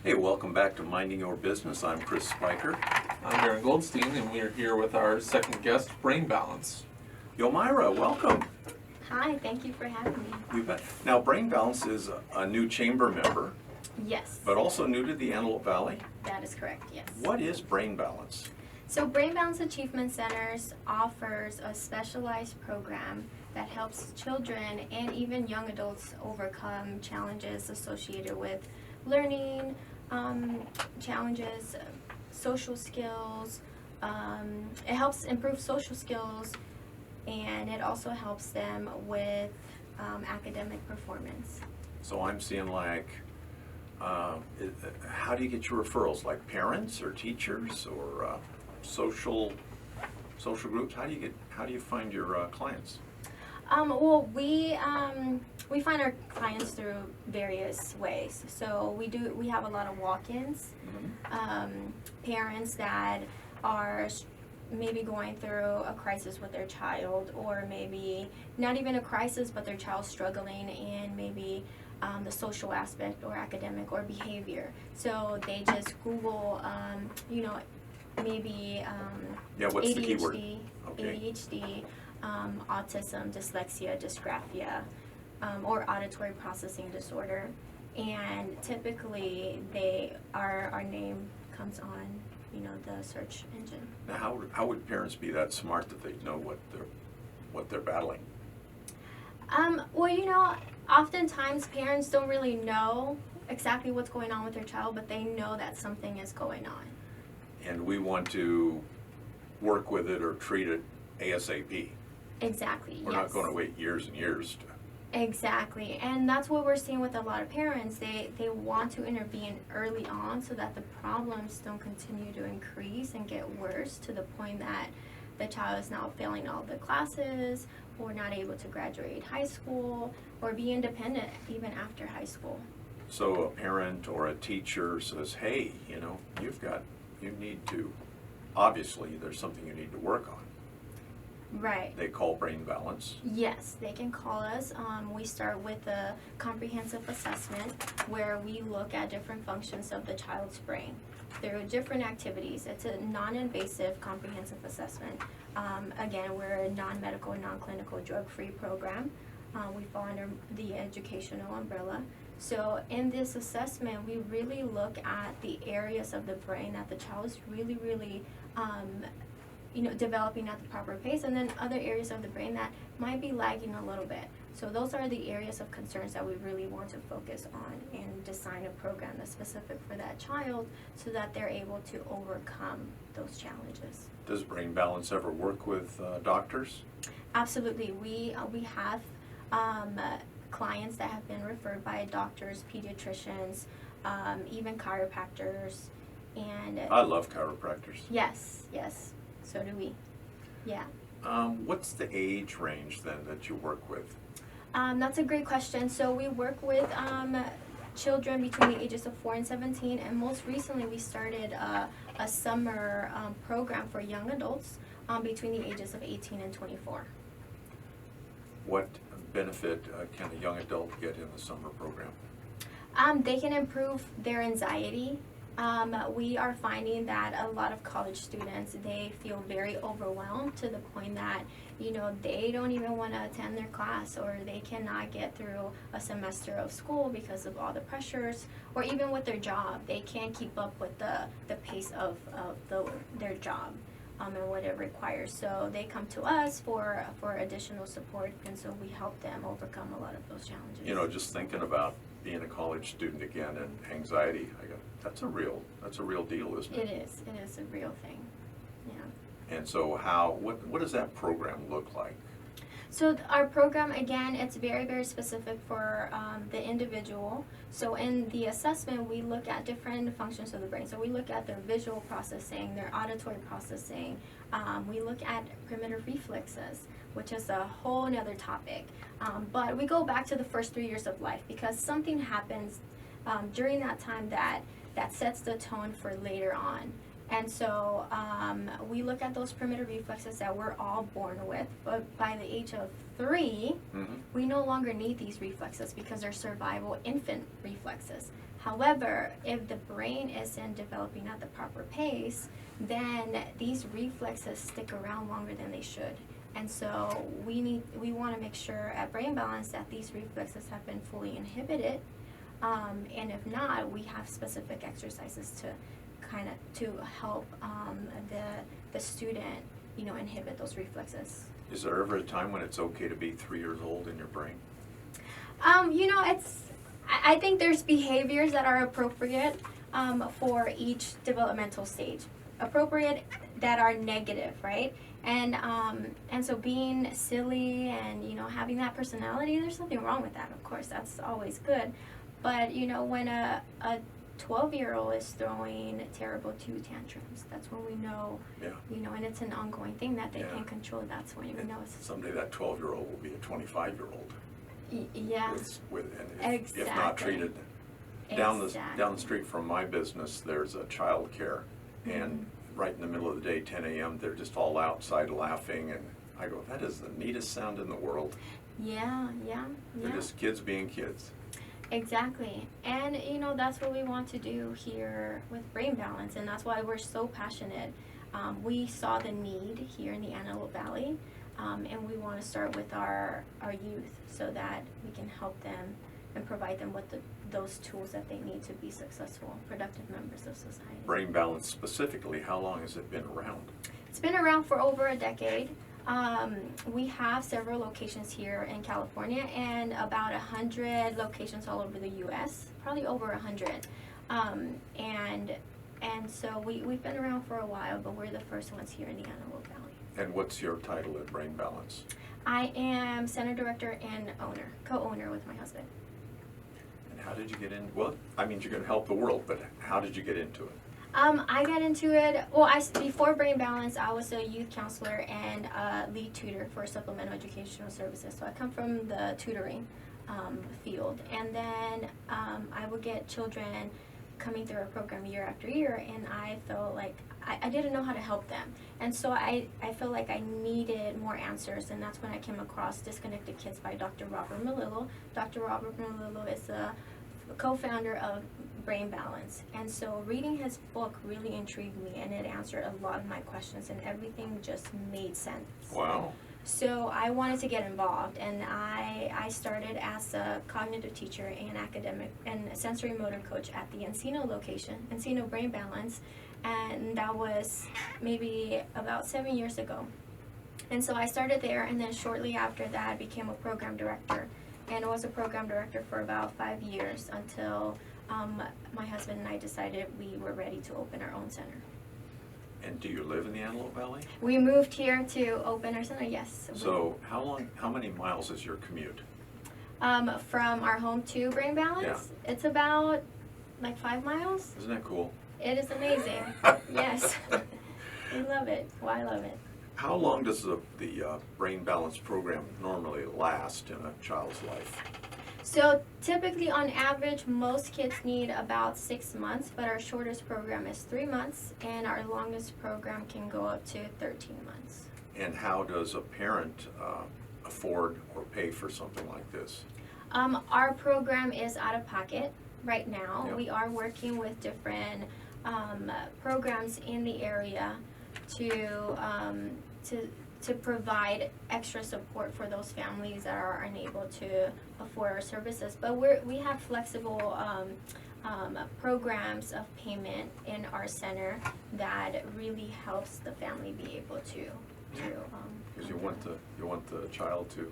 Hey, welcome back to Minding Your Business. I'm Chris Spiker. I'm Aaron Goldstein, and we are here with our second guest, Brain Balance. Yomira, welcome. Hi, thank you for having me. You bet. Now, Brain Balance is a new chamber member, Yes, but also new to the Antelope Valley. that is correct, yes. What is Brain Balance? So Brain Balance Achievement Centers offers a specialized program that helps children and even young adults overcome challenges associated with learning, challenges, social skills. It helps improve social skills, and it also helps them with academic performance. So I'm seeing how do you get your referrals? Like parents or teachers or social groups? How do you find your clients? Well, we find our clients through various ways. So we have a lot of walk-ins, parents that are maybe going through a crisis with their child, or maybe not even a crisis, but their child's struggling in maybe the social aspect or academic or behavior. So they just Google, maybe What's ADHD, the keyword? Okay. ADHD, autism, dyslexia, dysgraphia, or auditory processing disorder, and typically our name comes on the search engine. Now, how would parents be that smart that they know what they're battling? Well, oftentimes parents don't really know exactly what's going on with their child, but they know that something is going on. And we want to work with it or treat it ASAP. Exactly. We're yes. not going to wait years and years to. Exactly, and that's what we're seeing with a lot of parents. They want to intervene early on so that the problems don't continue to increase and get worse to the point that the child is now failing all the classes, or not able to graduate high school, or be independent even after high school. So a parent or a teacher says, hey, you need to, obviously there's something you need to work on. Right. They call Brain Balance. Yes, they can call us. We start with a comprehensive assessment where we look at different functions of the child's brain through different activities. It's a non-invasive comprehensive assessment. Again, we're a non-medical, non-clinical, drug-free program. We fall under the educational umbrella. So in this assessment, we really look at the areas of the brain that the child is really, really developing at the proper pace, and then other areas of the brain that might be lagging a little bit. So those are the areas of concerns that we really want to focus on and design a program that's specific for that child so that they're able to overcome those challenges. Does Brain Balance ever work with doctors? Absolutely. We have clients that have been referred by doctors, pediatricians, even chiropractors, and I love chiropractors. Yes, so do we. Yeah. What's the age range then that you work with? That's a great question. So we work with children between the ages of 4 and 17, and most recently we started a summer program for young adults between the ages of 18 and 24. What benefit can a young adult get in the summer program? They can improve their anxiety. We are finding that a lot of college students, they feel very overwhelmed to the point that, they don't even want to attend their class, or they cannot get through a semester of school because of all the pressures, or even with their job. They can't keep up with the pace of their job and what it requires. So they come to us for additional support, and so we help them overcome a lot of those challenges. Just thinking about being a college student again and anxiety, that's a real deal, isn't it? It is a real thing. Yeah. And so what does that program look like? So our program, again, it's very, very specific for the individual. So in the assessment, we look at different functions of the brain. So we look at their visual processing, their auditory processing. We look at primitive reflexes, which is a whole nother topic. But we go back to the first 3 years of life, because something happens during that time that sets the tone for later on. And so we look at those primitive reflexes that we're all born with, but by the age of 3, we no longer need these reflexes because they're survival infant reflexes. However, if the brain isn't developing at the proper pace, then these reflexes stick around longer than they should. And so we want to make sure at Brain Balance that these reflexes have been fully inhibited. And if not, we have specific exercises to help the student, inhibit those reflexes. Is there ever a time when it's okay to be 3 years old in your brain? I think there's behaviors that are appropriate for each developmental stage. Appropriate that are negative, right? And so being silly and having that personality, there's nothing wrong with that. Of course, that's always good. But when a 12-year-old is throwing terrible tantrums, that's when we know, and it's an ongoing thing that they can't control. That's when we know it's Someday that 12-year-old will be a 25-year-old. Yeah. If not treated. Down the street from my business, there's a child care, and right in the middle of the day, 10 a.m., they're just all outside laughing, and I go, that is the neatest sound in the world. Yeah. They're just kids being kids. Exactly. And that's what we want to do here with Brain Balance, and that's why we're so passionate. We saw the need here in the Antelope Valley, and we want to start with our youth so that we can help them and provide them with those tools that they need to be successful, productive members of society. Brain Balance specifically, how long has it been around? It's been around for over a decade. We have several locations here in California and about 100 locations all over the U.S., probably over 100. And so we've been around for a while, but we're the first ones here in the Antelope Valley. And what's your title at Brain Balance? I am center director and co-owner with my husband. And how did you get in? Well, I mean, you're going to help the world, but how did you get into it? I got into it, before Brain Balance, I was a youth counselor and lead tutor for supplemental educational services. So I come from the tutoring field. And then I would get children coming through our program year after year, and I felt like I didn't know how to help them. And so I felt like I needed more answers, and that's when I came across Disconnected Kids by Dr. Robert Melillo. Dr. Robert Melillo is a co-founder of Brain Balance, and so reading his book really intrigued me, and it answered a lot of my questions, and everything just made sense. Wow. So I wanted to get involved, and I started as a cognitive teacher and academic and sensory motor coach at the Encino location, Encino Brain Balance, and that was maybe about 7 years ago. And so I started there, and then shortly after that I became a program director, and I was a program director for about 5 years until my husband and I decided we were ready to open our own center. And do you live in the Antelope Valley? We moved here to open our center, yes. So how many miles is your commute? From our home to Brain Balance, It's about like 5 miles. Isn't that cool? It is amazing. Yes. We love it. Well, I love it. How long does the Brain Balance program normally last in a child's life? So typically on average, most kids need about 6 months, but our shortest program is 3 months, and our longest program can go up to 13 months. And how does a parent afford or pay for something like this? Our program is out of pocket right now. Yep. We are working with different programs in the area to provide extra support for those families that are unable to afford our services. But we have flexible programs of payment in our center that really helps the family be able to. Because you want the child to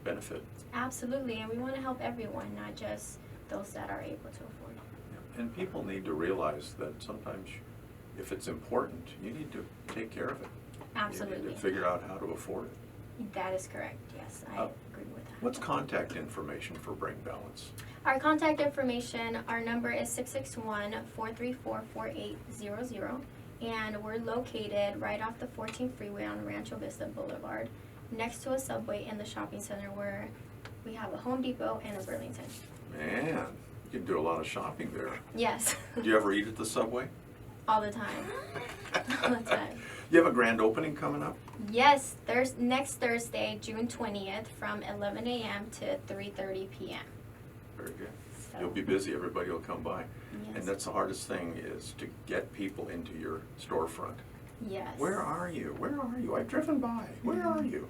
benefit. Absolutely, and we want to help everyone, not just those that are able to afford. And people need to realize that sometimes, if it's important, you need to take care of it. Absolutely. You need to figure out how to afford it. That is correct, yes, I agree with that. What's contact information for Brain Balance? Our contact information, our number is 661-434-4800, and we're located right off the 14th Freeway on Rancho Vista Boulevard, next to a Subway in the shopping center where we have a Home Depot and a Burlington. Man, you can do a lot of shopping there. Yes. Do you ever eat at the Subway? All the time. All the time. You have a grand opening coming up? Yes, next Thursday, June 20th, from 11 a.m. to 3:30 p.m. Very good. So, You'll be busy, everybody will come by. yes. And that's the hardest thing, is to get people into your storefront. Yes. Where are you? Where are you? I've driven by. Where are you?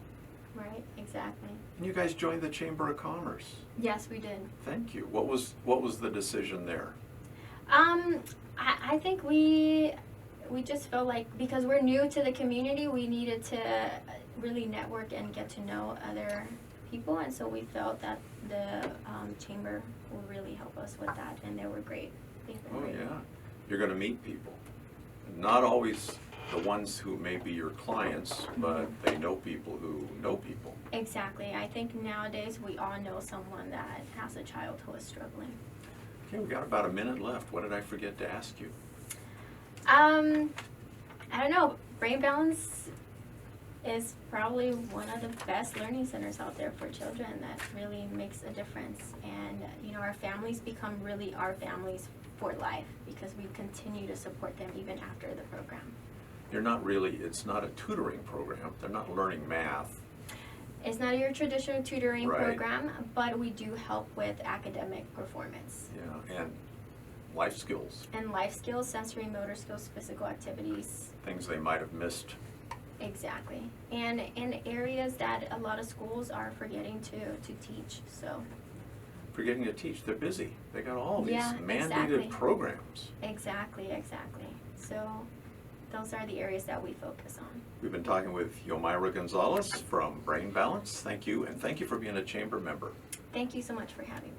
Right, exactly. And you guys joined the Chamber of Commerce. Yes, we did. Thank you. What was the decision there? I think we just felt like, because we're new to the community, we needed to really network and get to know other people, and so we felt that the chamber would really help us with that, and they were great. They've been Oh, great. yeah. You're going to meet people. Not always the ones who may be your clients, but they know people who know people. Exactly. I think nowadays we all know someone that has a child who is struggling. Okay, we got about a minute left. What did I forget to ask you? I don't know. Brain Balance is probably one of the best learning centers out there for children that really makes a difference. And, you know, our families become really our families for life because we continue to support them even after the program. It's not a tutoring program. They're not learning math. It's not your traditional tutoring Right. program, but we do help with academic performance. Yeah, and life skills, And life skills, sensory motor skills, physical activities. things they might have missed. Exactly. And in areas that a lot of schools are forgetting to teach, so. Forgetting to teach, they're busy. They got all these Yeah, mandated exactly. programs. Exactly. So those are the areas that we focus on. We've been talking with Yomira Gonzalez from Brain Balance. Thank you, and thank you for being a chamber member. Thank you so much for having me.